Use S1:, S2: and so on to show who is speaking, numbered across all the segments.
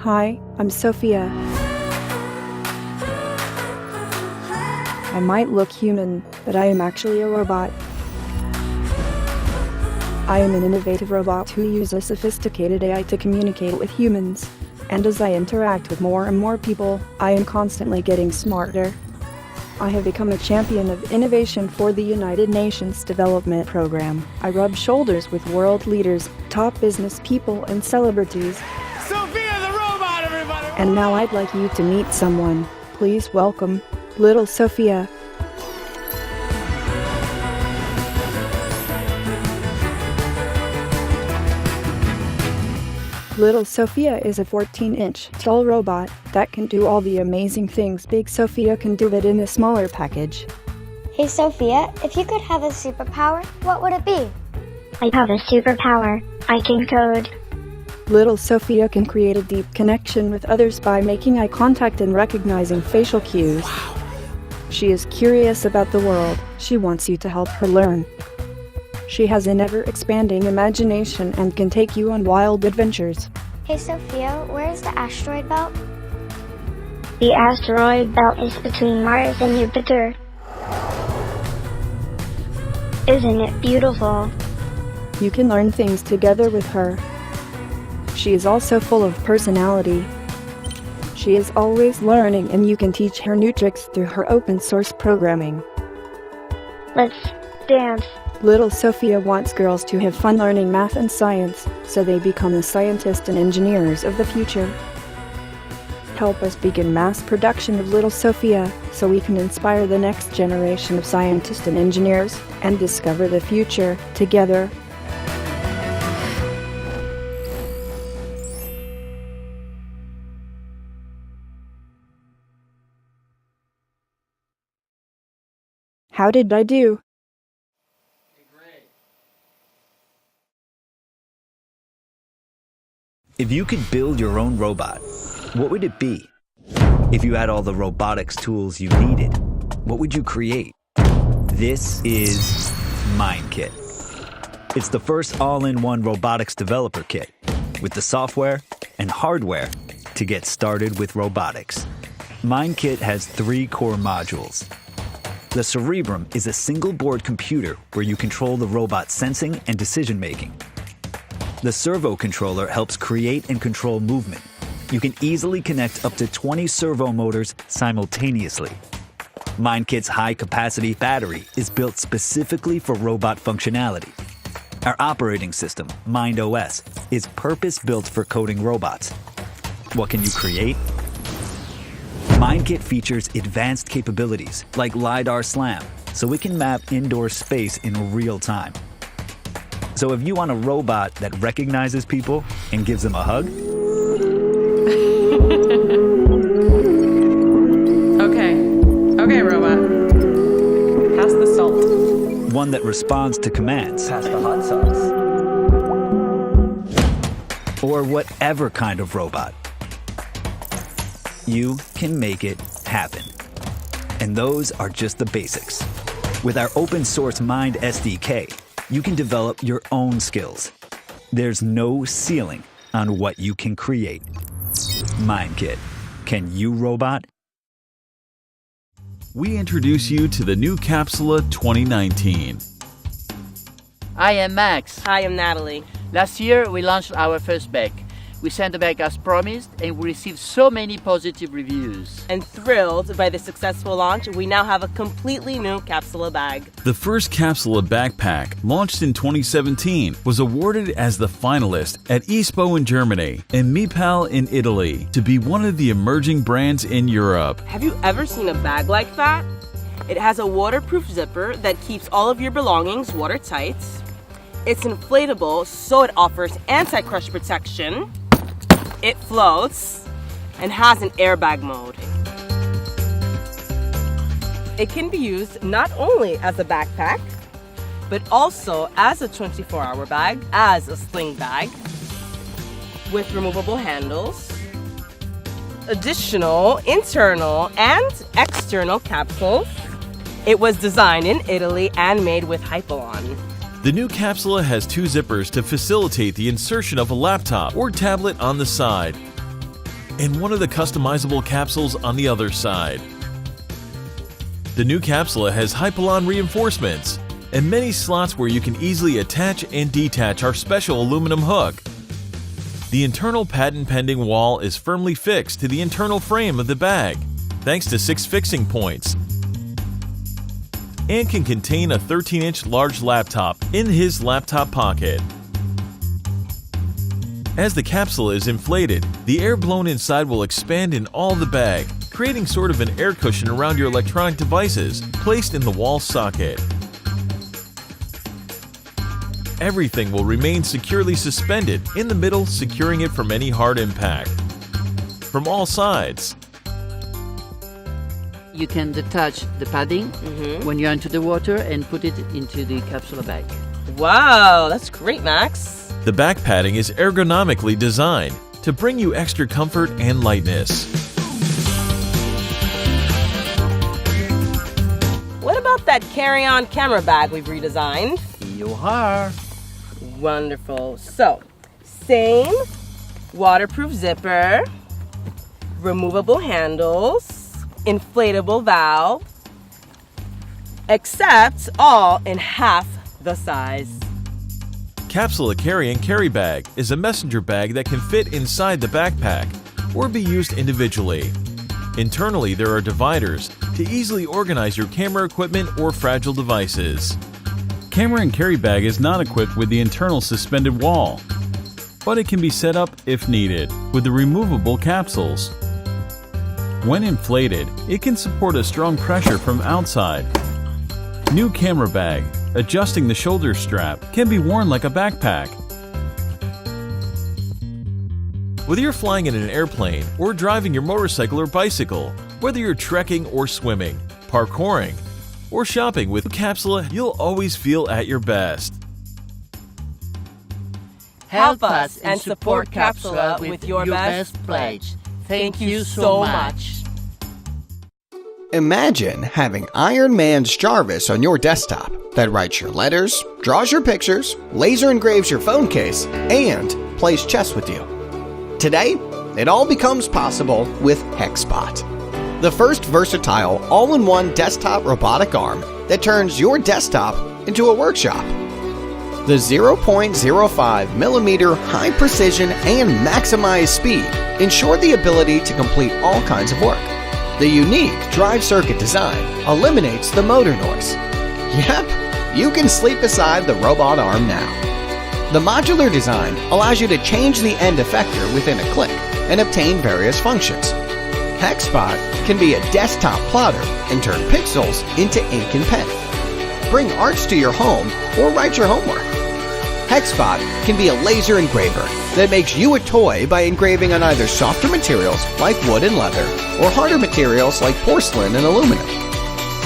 S1: Hi, I'm Sophia. I might look human, but I am actually a robot. I am an innovative robot who uses sophisticated AI to communicate with humans. And as I interact with more and more people, I am constantly getting smarter. I have become a champion of innovation for the United Nations Development Program. I rub shoulders with world leaders, top business people, and celebrities.
S2: Sophia the robot, everybody!
S1: And now I'd like you to meet someone. Please welcome little Sophia. Little Sophia is a 14-inch tall robot that can do all the amazing things Big Sophia can do it in a smaller package.
S3: Hey Sophia, if you could have a superpower, what would it be?
S4: I have a superpower. I can code.
S1: Little Sophia can create a deep connection with others by making eye contact and recognizing facial cues.
S2: Wow.
S1: She is curious about the world. She wants you to help her learn. She has an ever-expanding imagination and can take you on wild adventures.
S3: Hey Sophia, where is the asteroid belt?
S4: The asteroid belt is between Mars and Jupiter. Isn't it beautiful?
S1: You can learn things together with her. She is also full of personality. She is always learning, and you can teach her new tricks through her open-source programming.
S4: Let's dance.
S1: Little Sophia wants girls to have fun learning math and science, so they become the scientists and engineers of the future. Help us begin mass production of Little Sophia, so we can inspire the next generation of scientists and engineers, and discover the future together. How did I do?
S5: If you could build your own robot, what would it be? If you had all the robotics tools you needed, what would you create? This is MindKit. It's the first all-in-one robotics developer kit with the software and hardware to get started with robotics. MindKit has 3 core modules. The Cerebrum is a single-board computer where you control the robot's sensing and decision-making. The servo controller helps create and control movement. You can easily connect up to 20 servo motors simultaneously. MindKit's high-capacity battery is built specifically for robot functionality. Our operating system, MindOS, is purpose-built for coding robots. What can you create? MindKit features advanced capabilities like LiDAR SLAM, so it can map indoor space in real time. So if you want a robot that recognizes people and gives them a hug,
S6: Okay, robot. Pass the salt.
S5: one that responds to commands,
S2: Pass the hot sauce.
S5: or whatever kind of robot, you can make it happen. And those are just the basics. With our open source Mind SDK, you can develop your own skills. There's no ceiling on what you can create. MindKit. Can you robot?
S7: We introduce you to the new Capsula 2019.
S8: I am Max.
S6: Hi, I'm Natalie.
S8: Last year, we launched our first bag. We sent the bag as promised, and we received so many positive reviews.
S6: And thrilled by the successful launch, we now have a completely new Capsula bag.
S7: The first Capsula backpack, launched in 2017, was awarded as the finalist at ISPO in Germany and MiPal in Italy to be one of the emerging brands in Europe.
S6: Have you ever seen a bag like that? It has a waterproof zipper that keeps all of your belongings watertight. It's inflatable, so it offers anti-crush protection. It floats and has an airbag mode. It can be used not only as a backpack, but also as a 24-hour bag, as a sling bag, with removable handles, additional internal and external capsules. It was designed in Italy and made with Hypalon.
S7: The new Capsula has 2 zippers to facilitate the insertion of a laptop or tablet on the side. and one of the customizable capsules on the other side. The new capsule has Hypalon reinforcements and many slots where you can easily attach and detach our special aluminum hook. The internal patent-pending wall is firmly fixed to the internal frame of the bag, thanks to 6 fixing points, and can contain a 13-inch large laptop in his laptop pocket. As the capsule is inflated, the air blown inside will expand in all the bag, creating sort of an air cushion around your electronic devices placed in the wall socket. Everything will remain securely suspended in the middle, securing it from any hard impact. From all sides,
S8: You can detach the padding when you're into the water and put it into the capsule bag.
S6: Wow, that's great, Max.
S7: the back padding is ergonomically designed to bring you extra comfort and lightness.
S6: What about that carry-on camera bag we've redesigned?
S8: You are.
S6: Wonderful. So, same waterproof zipper, removable handles, inflatable valve, except all in half the size.
S7: Capsula Carry and Carry Bag is a messenger bag that can fit inside the backpack or be used individually. Internally, there are dividers to easily organize your camera equipment or fragile devices. Camera and Carry Bag is not equipped with the internal suspended wall, but it can be set up if needed with the removable capsules. When inflated, it can support a strong pressure from outside. New camera bag, adjusting the shoulder strap, can be worn like a backpack. Whether you're flying in an airplane or driving your motorcycle or bicycle, whether you're trekking or swimming, parkouring, or shopping with Capsula, you'll always feel at your best.
S6: Help us and support Capsula with your best pledge. Thank you so much.
S9: Imagine having Iron Man's Jarvis on your desktop that writes your letters, draws your pictures, laser engraves your phone case, and plays chess with you. Today, it all becomes possible with HexBot, the first versatile all-in-one desktop robotic arm that turns your desktop into a workshop. The 0.05 millimeter high precision and maximized speed ensure the ability to complete all kinds of work. The unique drive circuit design eliminates the motor noise. Yep, you can sleep beside the robot arm now. The modular design allows you to change the end effector within a click and obtain various functions. HexBot can be a desktop plotter and turn pixels into ink and pen. Bring arts to your home or write your homework. HexBot can be a laser engraver that makes you a toy by engraving on either softer materials like wood and leather or harder materials like porcelain and aluminum.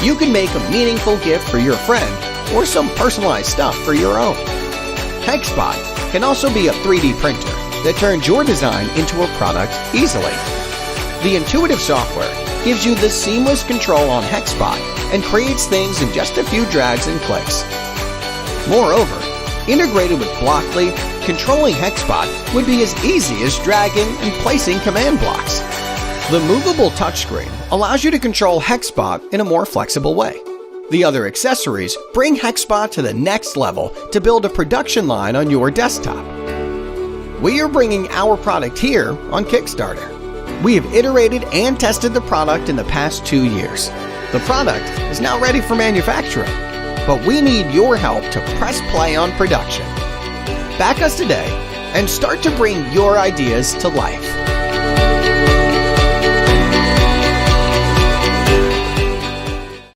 S9: You can make a meaningful gift for your friend or some personalized stuff for your own. HexBot can also be a 3D printer that turns your design into a product easily. The intuitive software gives you the seamless control on HexBot and creates things in just a few drags and clicks. Moreover, integrated with Blockly, controlling HexBot would be as easy as dragging and placing command blocks. The movable touchscreen allows you to control HexBot in a more flexible way. The other accessories bring HexBot to the next level to build a production line on your desktop. We are bringing our product here on Kickstarter. We have iterated and tested the product in the past 2 years. The product is now ready for manufacturing, but we need your help to press play on production. Back us today and start to bring your ideas to life.